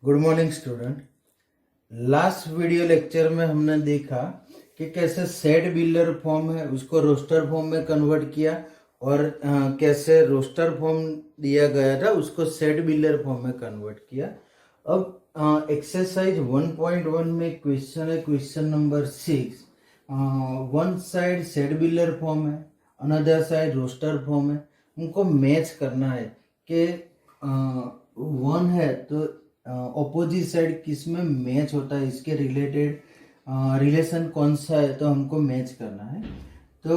Good morning student. Last video lecture में हमने देखा कि कैसे सेट बिल्डर फॉर्म है उसको रोस्टर फॉर्म में कन्वर्ट किया और कैसे रोस्टर फॉर्म दिया गया था उसको सेट बिल्डर फॉर्म में कन्वर्ट किया। अब एक्सरसाइज 1.1 में क्वेश्चन है, question number 6। One side set builder form है, अनदर साइड रोस्टर फॉर्म है। उनको मैच करना है कि वन है तो ऑपोजिट साइड किस में मैच होता है, इसके रिलेटेड रिलेशन कौन सा है तो हमको मैच करना है। तो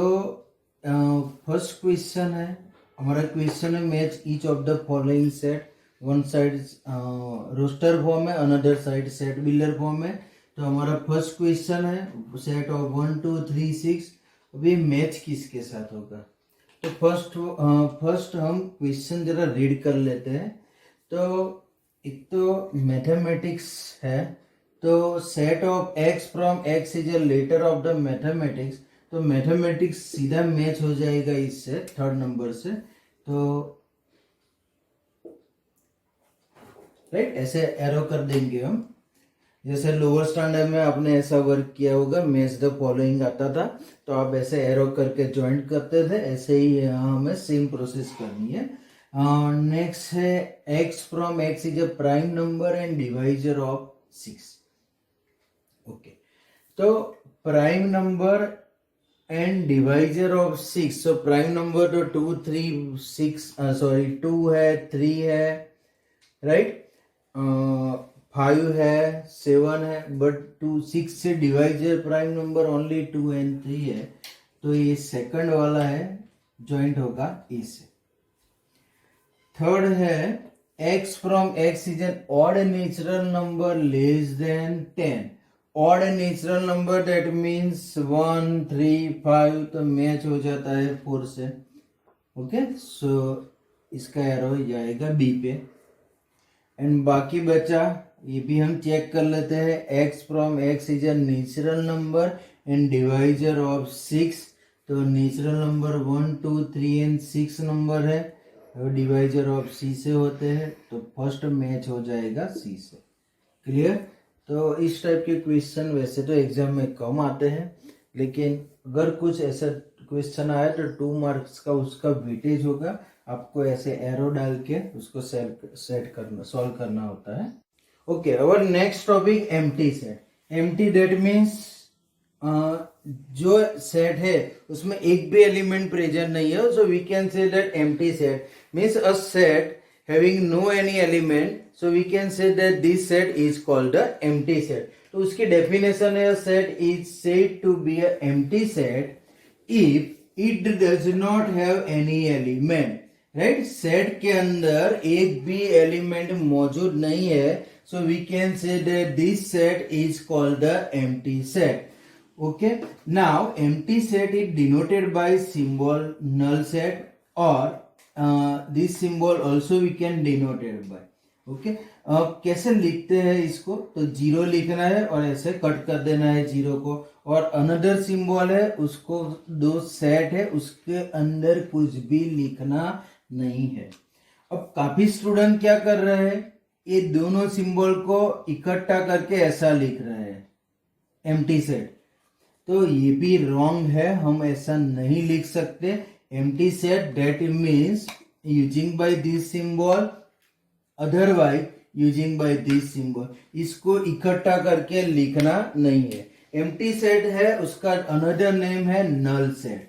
फर्स्ट क्वेश्चन है हमारा, क्वेश्चन है match each of the following set. One side roster form है, another side set builder form है। तो हमारा फर्स्ट क्वेश्चन है सेट ऑफ 1 2 3 6। अभी मैच किसके साथ होगा तो फर्स्ट हम क्वेश्चन जरा रीड कर लेते हैं। तो एक तो मैथमेटिक्स है, तो set of x from x is a letter of the mathematics. तो मैथमेटिक्स सीधा मैच हो जाएगा इससे, थर्ड नंबर से। तो राइट ऐसे एरो कर देंगे हम, जैसे लोअर स्टैंडर्ड में आपने ऐसा वर्क किया होगा, मैच द फॉलोइंग आता था तो आप ऐसे एरो करके ज्वाइंट करते थे, ऐसे ही यहाँ हमें सेम प्रोसेस करनी है। नेक्स्ट है x from x is a prime number and divisor of 6। Okay, तो prime number and divisor of 6। So prime number तो 2 3 6 सॉरी 2 है, 3 है, राइट, 5 है, 7 है, बट 2 6 से divisor prime number only 2 and 3 है। तो ये सेकंड वाला है, ज्वाइंट होगा इससे। थर्ड है x from x is an odd natural number less than 10। Odd natural number that means 1 3 5, तो मैच हो जाता है 4 से। ओके, सो इसका एरो जाएगा बी पे। एंड बाकी बचा ये भी हम चेक कर लेते हैं, x from x is a natural number and divisor of 6। तो नेचुरल नंबर 1 2 3 एंड 6 नंबर है, डिवाइजर ऑफ सी से होते हैं, तो फर्स्ट मैच हो जाएगा सी से। क्लियर। तो इस टाइप के क्वेश्चन वैसे तो एग्जाम में कम आते हैं, लेकिन अगर कुछ ऐसा क्वेश्चन आया तो 2 मार्क्स का उसका वेटेज होगा। आपको ऐसे एरो डाल के उसको सेट करना, सॉल्व करना होता है। Okay, our next topic empty set. Empty that means जो सेट है उसमें एक भी एलिमेंट प्रेजेंट नहीं है, so we can say that empty set means a set having no any element, so we can say that this set is called the empty set. तो उसकी definition है, set is said to be a empty set if it does not have any element, right? Set के अंदर एक भी element मौजूद नहीं है, so we can say that this set is called the empty set. Okay, now empty set is denoted by symbol null set or this symbol also we can denote it by. Okay, कैसे लिखते हैं इसको, तो zero लिखना है और ऐसे cut कर देना है जीरो को, और अनदर सिंबल है उसको, दो सेट है उसके अंदर कुछ भी लिखना नहीं है। अब काफी स्टूडेंट क्या कर रहे हैं, ये दोनों सिंबल को इकट्ठा करके ऐसा लिख रहे हैं एम्प्टी सेट, तो ये भी रॉन्ग है, हम ऐसा नहीं लिख सकते। empty set that means using by this symbol, otherwise using by this symbol, इसको इकट्ठा करके लिखना नहीं है। empty set है उसका another name है null set,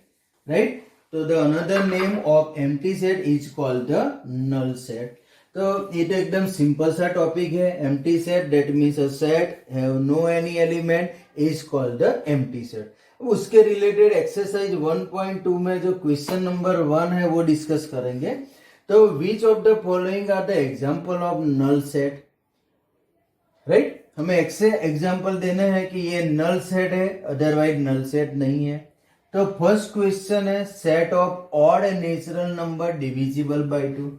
right? तो the another name of empty set is called the null set. तो ये तो एकदम सिंपल सा टॉपिक है। empty set that means a set have no any element is called the empty set. उसके related exercise 1.2 में जो क्वेश्चन नंबर 1 है वो डिस्कस करेंगे। तो which of the following are the example of null set, right? हमें example देने हैं कि ये नल सेट है, अदरवाइज नल सेट नहीं है। तो फर्स्ट क्वेश्चन है set of odd natural number divisible by 2।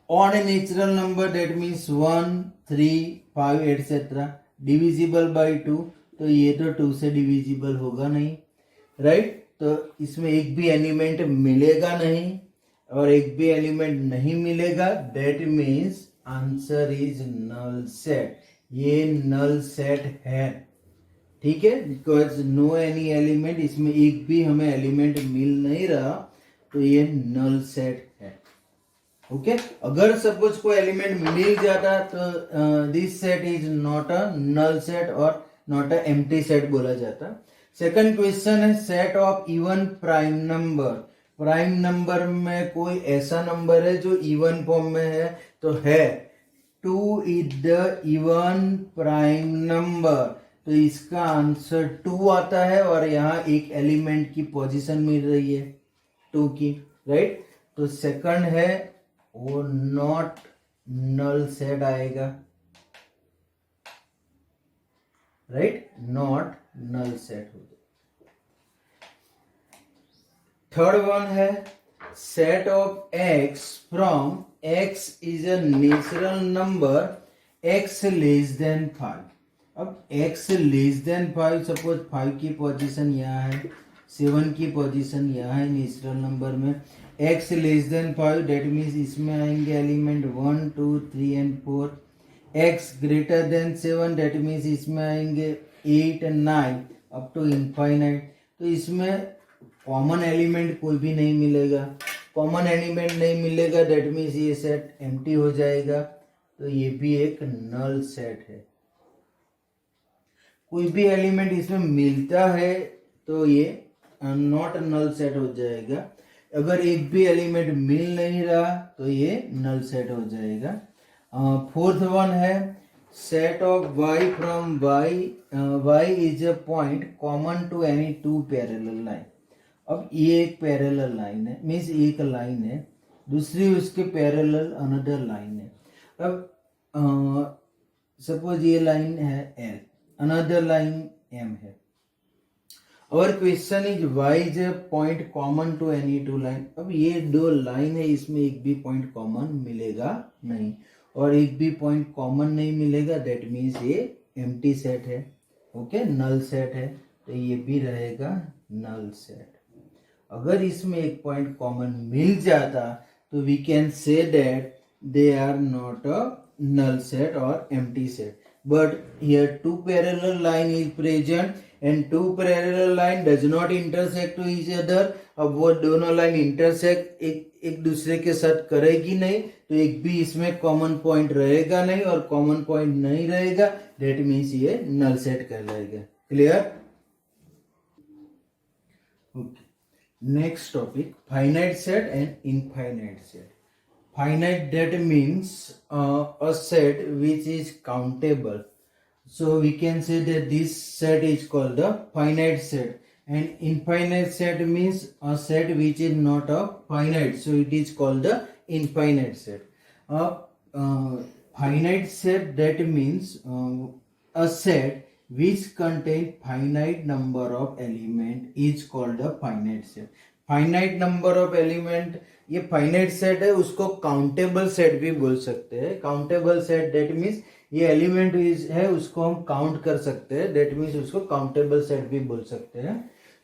Odd natural number that means 1 3 5 etcetera, divisible by 2, तो ये तो 2 से डिविजिबल होगा नहीं, राइट? तो इसमें एक भी एलिमेंट मिलेगा नहीं, और एक भी एलिमेंट नहीं मिलेगा that means answer is null set. ये नल सेट है, ठीक है, बिकॉज नो एनी एलिमेंट, इसमें एक भी हमें एलिमेंट मिल नहीं रहा, तो ये नल सेट है। ओके, अगर सपोज कोई एलिमेंट मिल जाता तो this set is not a null set और नॉट अ एम्प्टी सेट बोला जाता। सेकंड क्वेश्चन है set of even prime number. Prime number में कोई ऐसा नंबर है जो इवन फॉर्म में है, तो है 2 is the even prime number, तो इसका आंसर 2 आता है और यहाँ एक एलिमेंट की पोजीशन मिल रही है 2 की, राइट। तो सेकंड है वो नॉट नल सेट आएगा, राइट, नॉट नल सेट हो जाए। थर्ड वन है set of x from x is a natural number x less than 5। अब एक्स लेस देन 5, सपोज 5 की पोजीशन यहाँ है, 7 की पोजीशन यहाँ है नेचुरल नंबर में, x less than 5, that means इसमें आएंगे element 1 2 3 and 4। X greater than 7, that means इसमें आएंगे 8 9 अप टू इनफाइनाइट। तो इसमें कॉमन एलिमेंट कोई भी नहीं मिलेगा, कॉमन एलिमेंट नहीं मिलेगा, डेट मीन्स ये सेट एम्प्टी हो जाएगा, तो ये भी एक नल सेट है। कोई भी एलिमेंट इसमें मिलता है तो ये नॉट नल सेट हो जाएगा। अगर एक भी एलिमेंट मिल नहीं रहा तो ये नल सेट हो जाएगा। फोर्थ वन है set of y from y is a point common to any two parallel line. अब ये एक पैरेलल लाइन है, मीन्स एक लाइन है, दूसरी उसके पैरेलल अनदर लाइन है। अब सपोज ये लाइन है L, अनदर लाइन M है। और question is y is a point common to any two line. अब ये दो लाइन है, इसमें एक भी पॉइंट कॉमन मिलेगा नहीं, और एक भी पॉइंट कॉमन नहीं मिलेगा, दैट मीन्स ये एम्प्टी सेट है, ओके, नल सेट है, तो ये भी रहेगा नल सेट। अगर इसमें एक पॉइंट कॉमन मिल जाता तो we can say that they are not a null set or empty set, but here two parallel line is present and two parallel line does not intersect to each other। अब वो दोनों line intersect एक दूसरे के साथ करेगी नहीं, तो एक भी इसमें कॉमन पॉइंट रहेगा नहीं, और कॉमन पॉइंट नहीं रहेगा, दैट मीन्स ये नल सेट कहलाएगा। Clear? Okay, next topic finite set and infinite set. Finite, that means a set which is countable. So we can say that this set is called the finite set, and infinite set means a set which is not a finite, so it is called the infinite set. Finite set, that means a set which contain finite number of element is called a finite set. Finite number of element, ये finite set है, उसको countable set भी बोल सकते हैं। Countable set that means ये element है उसको हम काउंट कर सकते हैं, दैट मीन्स उसको काउंटेबल सेट भी बोल सकते हैं।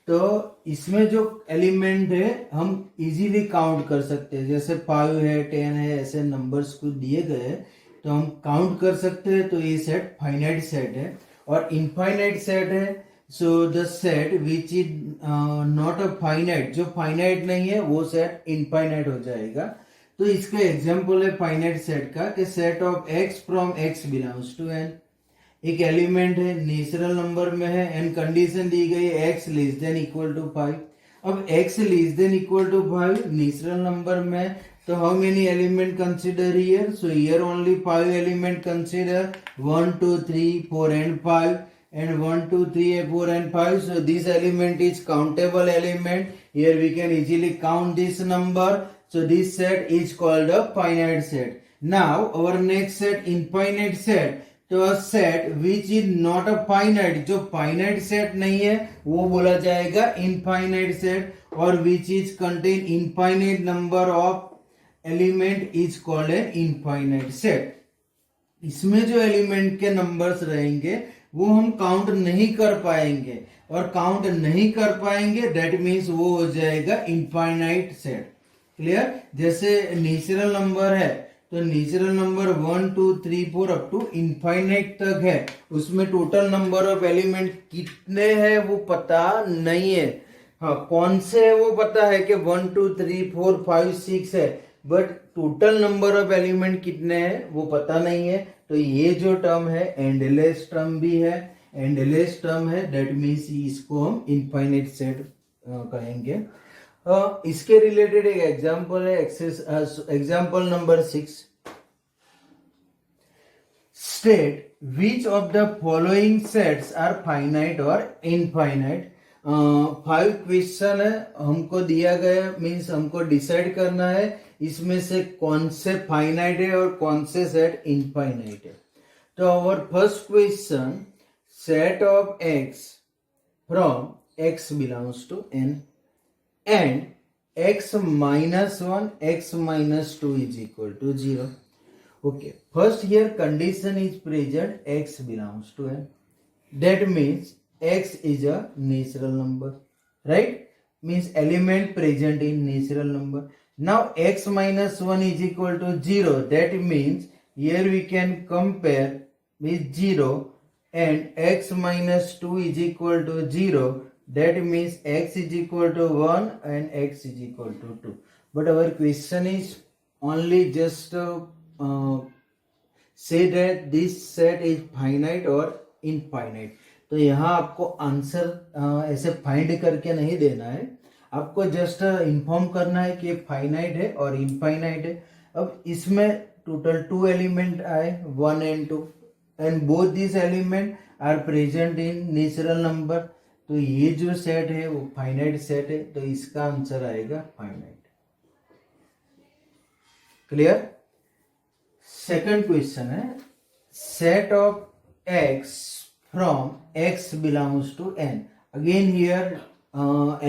तो इसमें जो एलिमेंट है हम इजीली काउंट कर सकते हैं, जैसे 5 है 10 है, ऐसे नंबर्स कुछ दिए गए तो हम काउंट कर सकते हैं, तो ये सेट फाइनाइट सेट है। और इनफाइनाइट सेट है, so the set which is not a finite, जो फाइनाइट नहीं है वो सेट इनफाइनाइट हो जाएगा। तो इसका एग्जांपल है फाइनाइट सेट का कि set of x from x belongs to n। एक एलिमेंट है, नेचुरल नंबर में है, एंड कंडीशन दी गई है x less than equal to 5। अब x less than equal to 5 natural number में, तो how many element consider here? So here only 5 element consider, 1 2 3 4 and 5, and 1 2 3 4 and 5. So this element is countable element. Here we can easily count this number. So this set is called a finite set. Now our next set, infinite set. तो a set which is not a finite, जो finite set नहीं है वो बोला जाएगा infinite set, और which is contain infinite number of element is called an infinite set. इसमें जो एलिमेंट के नंबर्स रहेंगे वो हम काउंट नहीं कर पाएंगे, और काउंट नहीं कर पाएंगे दैट मीन्स वो हो जाएगा इनफाइनाइट सेट। क्लियर? जैसे नेचुरल नंबर है तो natural number 1 2 3 4 up to infinite तक है, उसमें टोटल नंबर ऑफ एलिमेंट कितने हैं वो पता नहीं है। हाँ, कौन से है वो पता है कि 1 2 3 4 5 6 है, but total number of element कितने हैं वो पता नहीं है। तो ये जो टर्म है एंडलेस टर्म भी है, एंडलेस टर्म है, दैट मीन्स इसको हम इनफाइनाइट सेट कहेंगे। इसके रिलेटेड एक एग्जांपल है, example number 6। State which of the following sets are finite और इनफाइनाइट। 5 क्वेश्चन है, हमको दिया गया, मीन्स हमको डिसाइड करना है इसमें से कौन से फाइनाइट है और कौन से सेट इनफाइनाइट है। तो our first question, set of x from x belongs to n and x minus 1 x minus 2 is equal to 0. Okay, first here condition is present, x belongs to n, that means x is a natural number, right? Means element present in natural number. Now x minus 1 is equal to 0, that means here we can compare with 0, and x minus 2 is equal to 0, that means x is equal to 1 and x is equal to 2. But our question is only just say that this set is finite or infinite. तो यहाँ आपको answer ऐसे find करके नहीं देना है, आपको just inform करना है कि फाइनाइट है और इनफाइनाइट है। अब इसमें टोटल 2 एलिमेंट आए, 1 and 2, and both this element are present in natural number. तो ये जो सेट है वो फाइनाइट सेट है, तो इसका आंसर आएगा फाइनाइट। क्लियर? सेकंड क्वेश्चन है, set of x from x belongs to n. Again here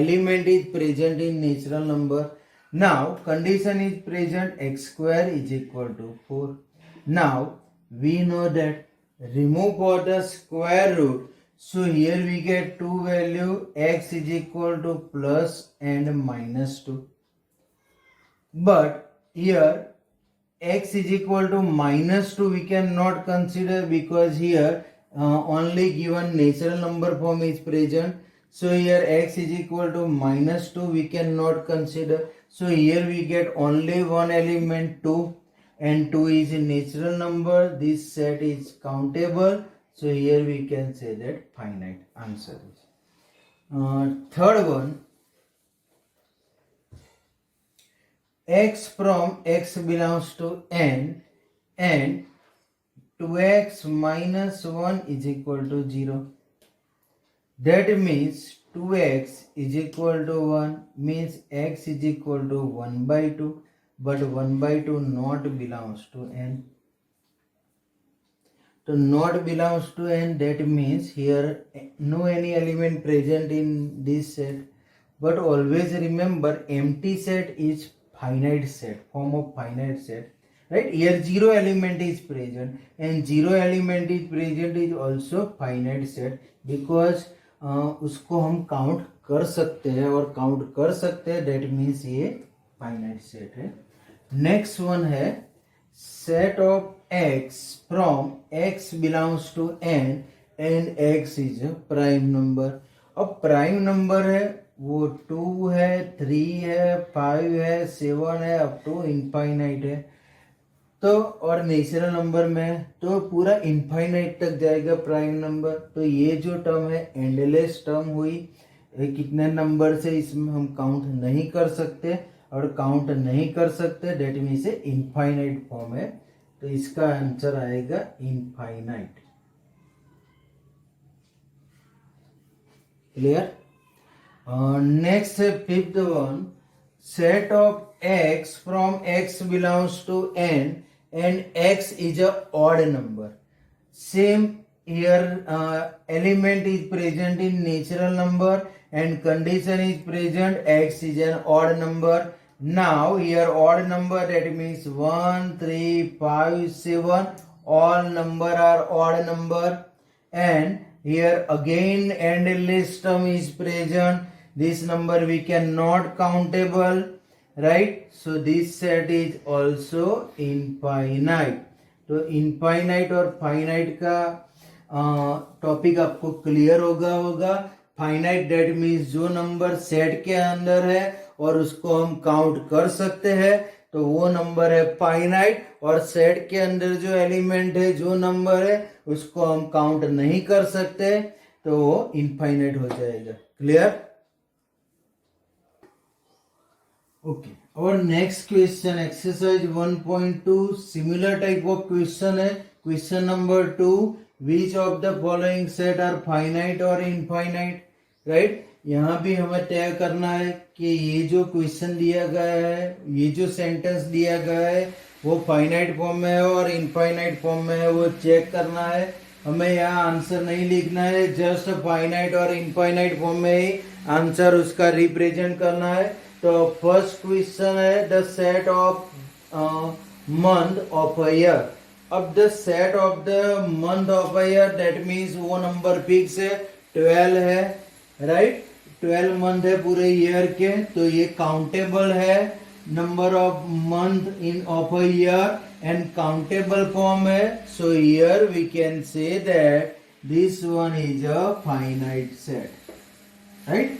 element is present in natural number. Now condition is present, x square is equal to 4। Now we know that remove for the square root, so here we get two value, x is equal to plus and minus 2, but here x is equal to minus 2 we cannot consider because here only given natural number form is present, so here x is equal to minus 2 we cannot consider, so here we get only one element 2, and 2 is a natural number, this set is countable, so here we can say that finite answer is. Third one, x from x belongs to n and 2x minus 1 is equal to 0. That means 2x is equal to 1 means x is equal to 1 by 2. But 1 by 2 not belongs to n. So not belongs to n, that means here no any element present in this set. But always remember empty set is finite set, form of finite set, right? Here 0 element is present and 0 element is present is also finite set because उसको हम count कर सकते हैं और count कर सकते हैं, that means ये फाइनाइट सेट है। नेक्स्ट वन है, set of x from x belongs to n and x is prime number. अब प्राइम नंबर है वो 2 है, 3 है, 5 है, 7 है, अप टू इनफाइनाइट है। तो और नेचुरल नंबर में तो पूरा इनफाइनाइट तक जाएगा प्राइम नंबर। तो ये जो टर्म है एंडलेस टर्म हुई, कितने नंबर से इसमें हम काउंट नहीं कर सकते और काउंट नहीं कर सकते, डेट मीन्स इनफाइनाइट फॉर्म है, तो इसका आंसर आएगा इनफाइनाइट। क्लियर? नेक्स्ट है fifth one, set of x from x belongs to n and x is a odd number. Same here element is present in natural number and condition is present, x is an odd number. Now here odd number, that means 1 3 5 7 all number are odd number, and here again endless term is present, this number we cannot countable, right. So this set is also infinite. तो infinite और finite का topic आपको clear होगा. Finite that means जो number set के अंदर है और उसको हम काउंट कर सकते हैं तो वो नंबर है फाइनाइट. और सेट के अंदर जो एलिमेंट है, जो नंबर है, उसको हम काउंट नहीं कर सकते तो वो इनफाइनाइट हो जाएगा. क्लियर? ओके. और next question exercise 1.2 similar type of question है. Question number 2, which of the following set are finite और इनफाइनाइट. राइट. यहाँ भी हमें तय करना है कि ये जो क्वेश्चन दिया गया है, ये जो सेंटेंस दिया गया है वो फाइनाइट फॉर्म में है और इनफाइनाइट फॉर्म में है, वो चेक करना है. हमें यहाँ आंसर नहीं लिखना है, जस्ट फाइनाइट और इनफाइनाइट फॉर्म में ही आंसर उसका रिप्रेजेंट करना है. तो फर्स्ट क्वेश्चन है the set of month of a year. अब the set of the month of a year that means वो नंबर फिक्स है, 12 है. राइट. 12 मंथ है पूरे ईयर के, तो ये काउंटेबल है. Number of month in of a year and countable form है. So here we can say that this one is a finite set. Right.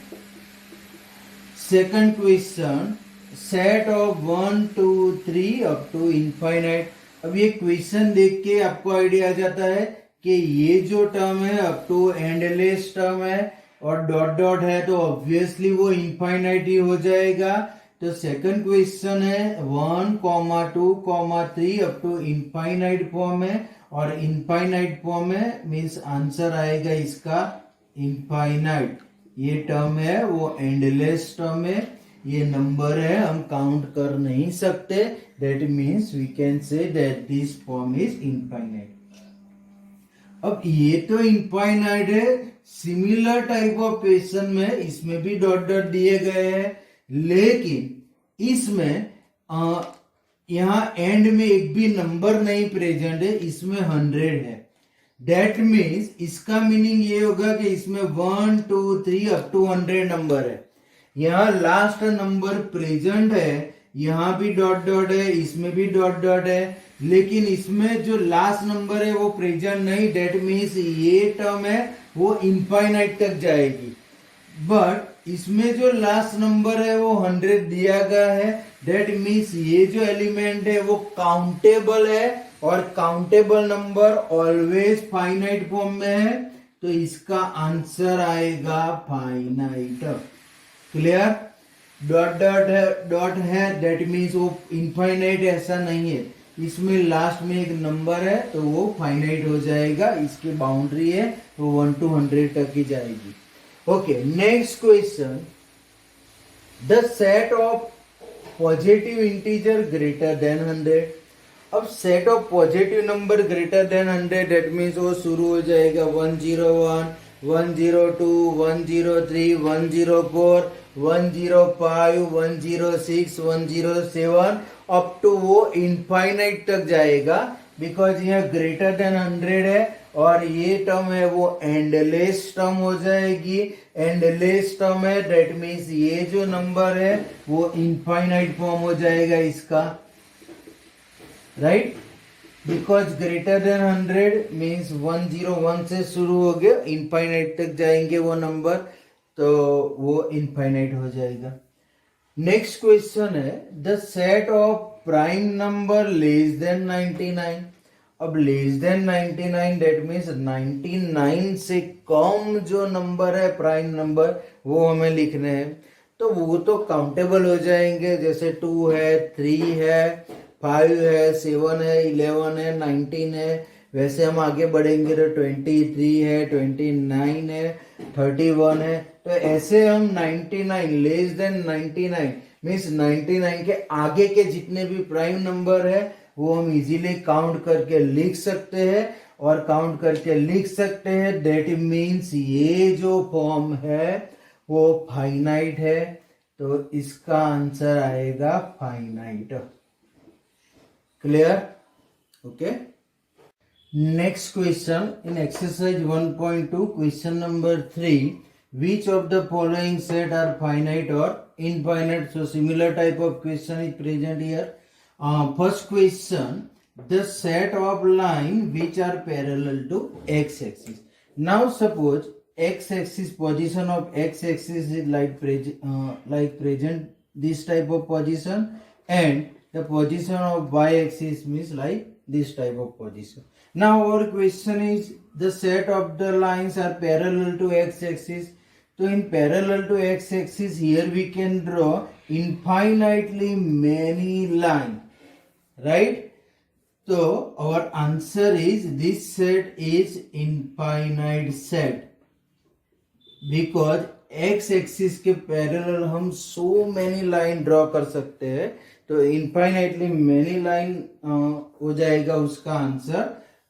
Second question, set of 1 2 3 up to infinite. अब ये question देख के आपको idea आ जाता है कि ये जो टर्म है अप टू एंडलेस टर्म है और डॉट डॉट है तो ऑब्वियसली वो इनफाइनाइट ही हो जाएगा. तो सेकंड क्वेश्चन है 1, 2, 3 अप टू इनफाइनाइट फॉर्म है और इनफाइनाइट फॉर्म है मीन्स आंसर आएगा इसका इनफाइनाइट. ये टर्म है वो एंडलेस टर्म है, ये नंबर है, हम काउंट कर नहीं सकते. That means we can say that this form is infinite. अब ये तो इनफाइनाइट है. सिमिलर टाइप ऑफ क्वेश्चन में इसमें भी डॉट डॉट दिए गए हैं, लेकिन इसमें यहाँ एंड में एक भी नंबर नहीं प्रेजेंट है, इसमें 100 है. दैट मीन्स इसका मीनिंग ये होगा कि इसमें 1 2 3 अप टू 100 नंबर है. यहाँ लास्ट नंबर प्रेजेंट है, यहाँ भी डॉट डॉट है, इसमें भी डॉट डॉट है, लेकिन इसमें जो लास्ट नंबर है वो प्रेजेंट नहीं. डेट मीन्स ये टर्म है वो इनफाइनाइट तक जाएगी. बट इसमें जो लास्ट नंबर है वो 100 दिया गया है. डेट मीन्स ये जो एलिमेंट है वो काउंटेबल है और countable number always finite form में है, तो इसका आंसर आएगा फाइनाइट. क्लियर? डॉट डॉट है, डॉट है, दैट मीन्स वो इनफाइनाइट ऐसा नहीं है. इसमें लास्ट में एक नंबर है तो वो फाइनाइट हो जाएगा. इसकी बाउंड्री है वो 1 to 100 तक ही जाएगी. Okay. Next question, the set of positive integer greater than 100. अब set of positive number greater than 100 that means वो शुरू हो जाएगा 101, 102, 103, 104, 105, 106, 107 अप टू वो इनफाइनाइट तक जाएगा. बिकॉज यह ग्रेटर देन 100 है और ये टर्म है वो एंडलेस टर्म हो जाएगी. एंडलेस टर्म है दैट मीन्स ये जो नंबर है वो इनफाइनाइट फॉर्म हो जाएगा इसका. Right. Because greater than 100 means 101 से शुरू हो गया, इनफाइनाइट तक जाएंगे वो नंबर, तो वो इनफाइनाइट हो जाएगा. नेक्स्ट क्वेश्चन है the set of prime number less than 99. अब लेस देन 99 दैट मीन्स 99 से कम जो नंबर है प्राइम नंबर वो हमें लिखने हैं. तो वो तो काउंटेबल हो जाएंगे, जैसे 2 है, 3 है, 5 है, 7 है, 11 है, 19 है. वैसे हम आगे बढ़ेंगे तो 23 है, 29 है, 31 है. तो ऐसे हम 99 लेस देन 99 मीन्स 99 के आगे के जितने भी प्राइम नंबर है वो हम इजीली काउंट करके लिख सकते हैं. और काउंट करके लिख सकते हैं दैट मीन्स ये जो फॉर्म है वो फाइनाइट है, तो इसका आंसर आएगा finite. Clear? Okay. Next question in exercise 1.2 question number 3, which of the following set are finite or infinite? So similar type of question is present here. First question, the set of line which are parallel to x-axis. Now suppose x-axis, position of x-axis is like present this type of position, and the position of y-axis means like this type of position. Now our question is, the set of the lines are parallel to x-axis. So in parallel to x-axis, here we can draw infinitely many lines, right? So our answer is, this set is infinite set, because x axis के parallel हम so many line draw कर सकते हैं, तो infinitely many line हो जाएगा उसका answer.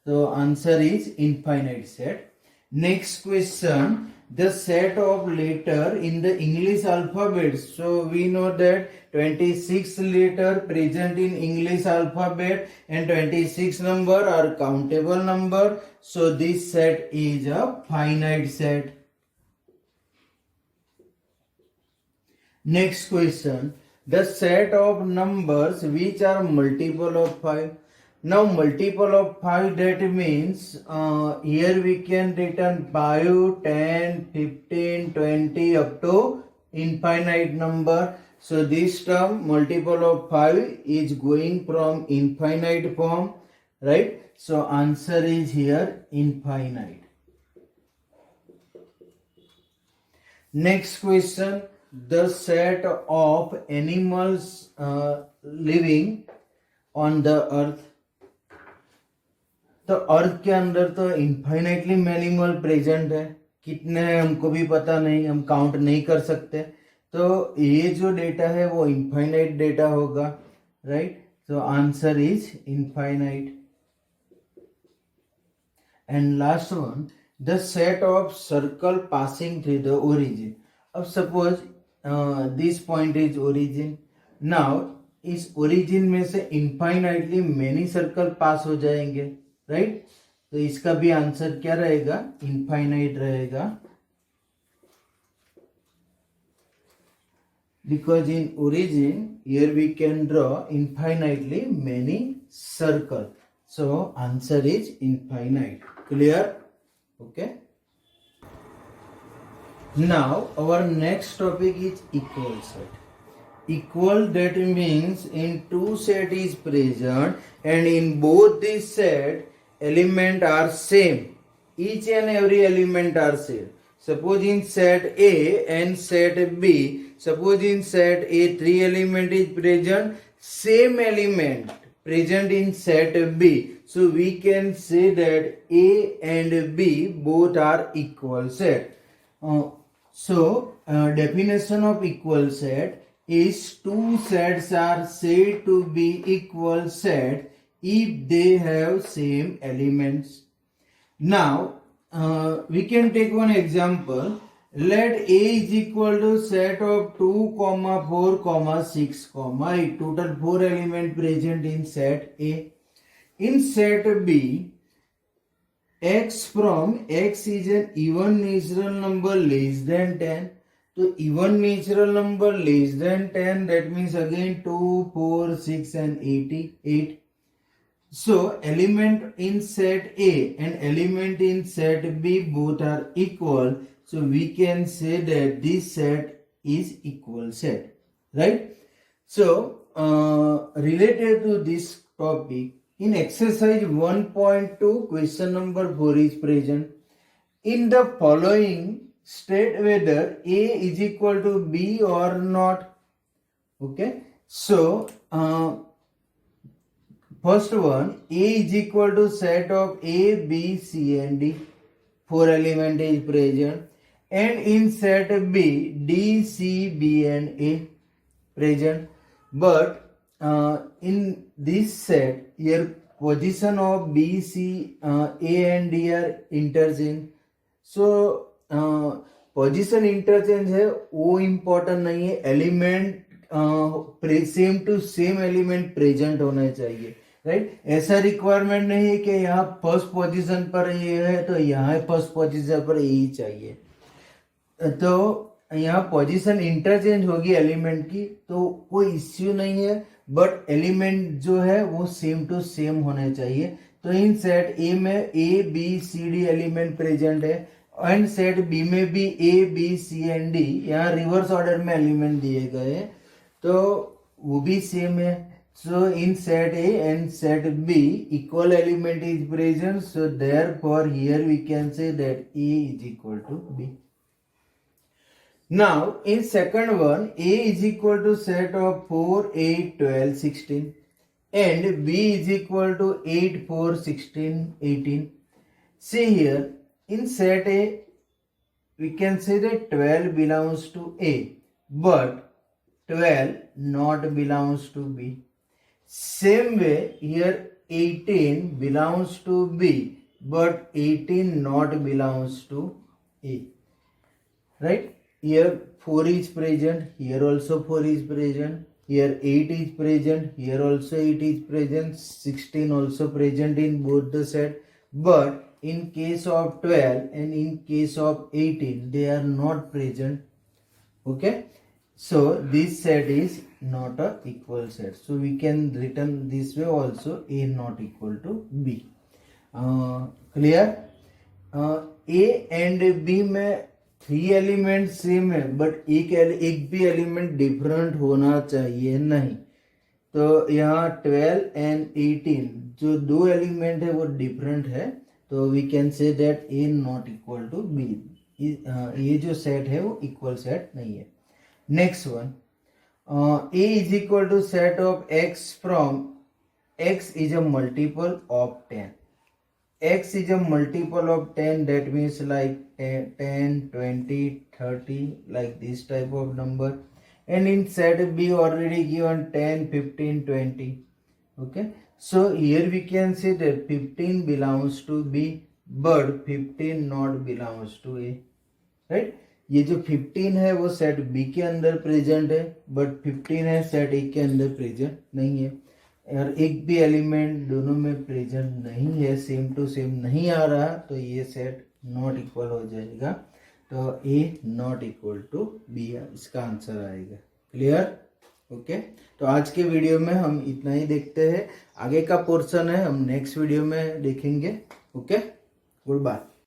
तो answer is infinite set. Next question, the set of letter in the English alphabet. So we know that 26 letter present in English alphabet and 26 number are countable number. So this set is a finite set. Next question, the set of numbers which are multiple of 5. Now multiple of 5, that means here we can written 5, 10, 15, 20 up to infinite number. So this term multiple of 5 is going from infinite form, right? So answer is here infinite. Next question, the set of animals living on the earth. तो अर्थ के अंदर तो infinitely animal present है, कितने हैं हमको भी पता नहीं, हम काउंट नहीं कर सकते. तो ये जो डेटा है वो इनफाइनाइट डेटा होगा, राइट? तो answer is infinite. And last one, the set of circle passing through the origin. अब suppose this point is origin. Now इस ओरिजिन में से इनफाइनाइटली मेनी सर्कल पास हो जाएंगे, राइट? तो इसका भी आंसर क्या रहेगा? इनफाइनाइट रहेगा, because in origin here we can draw infinitely many circle. So answer is infinite. Clear? Okay. Now our next topic is equal set. Equal, that means in two set is present and in both these set element are same. Each and every element are same. Suppose in set A and set B, suppose in set A 3 element is present, same element present in set B. So we can say that A and B both are equal set. Definition of equal set is two sets are said to be equal set if they have same elements. Now we can take one example. Let A is equal to set of 2, 4, 6, 8. Total 4 element present in set A. In set B, x from x is an even natural number less than 10. तो even natural number less than 10, that means again 2, 4, 6 and 88. So element in set A and element in set B both are equal. So we can say that this set is equal set, right? So related to this topic, in exercise 1.2 question number 4 is present. In the following, state whether A is equal to B or not. Okay, so first one, A is equal to set of A, B, C and D. 4 element is present, and in set B, D, C, B and A present. But in this set, here position of B, C, A and D are interchanged. So position interchange है वो important नहीं है, element same to same element present होना चाहिए, right? ऐसा requirement नहीं है कि यहाँ फर्स्ट पोजीशन पर ये है तो यहाँ फर्स्ट पोजीशन पर यही चाहिए. तो यहाँ पोजीशन इंटरचेंज होगी एलिमेंट की, तो कोई इश्यू नहीं है, बट एलिमेंट जो है वो सेम टू सेम होने चाहिए। तो इन सेट ए में A B C D element present है, एंड सेट बी में भी A B C and D, यहाँ रिवर्स ऑर्डर में एलिमेंट दिए गए हैं, तो वो भी सेम है। So in set A and set B equal element is present, so therefore here we can say that A is equal to B. Now in second one, A is equal to set of 4, 8, 12, 16 and B is equal to 8, 4, 16, 18. See here, in set A, we can say that 12 belongs to A, but 12 not belongs to B. Same way, here 18 belongs to B, but 18 not belongs to A. Right? Here 4 is present, here also 4 is present, here 8 is present, here also 8 is present, 16 also present in both the set, but in case of 12 and in case of 18 they are not present. Okay, so this set is not a equal set, so we can written this way also, A not equal to B. Clear? A and B में 3 element same है, but एक भी element different होना चाहिए नहीं। तो यहाँ 12 and 18 जो 2 एलिमेंट है वो डिफरेंट है, तो we can say that a not equal to b. ये जो सेट है वो इक्वल सेट नहीं है। Next one, a is equal to set of x from x is a multiple of 10. X is a multiple of 10, that means like 10, 20, 30, like this type of number. And in set B already given 10, 15, 20. Okay, so here we can say that 15 belongs to B, but 15 not belongs to A. Right? ये जो 15 है वो set B के अंदर present है, but 15 है set A के अंदर प्रेजेंट नहीं है। और एक भी एलिमेंट दोनों में प्रेजेंट नहीं है, सेम टू सेम नहीं आ रहा, तो ये सेट नॉट इक्वल हो जाएगा। तो ए नॉट इक्वल टू बी, इसका आंसर आएगा। क्लियर? ओके, तो आज के वीडियो में हम इतना ही देखते हैं। आगे का पोर्शन है हम नेक्स्ट वीडियो में देखेंगे। Okay, good bye.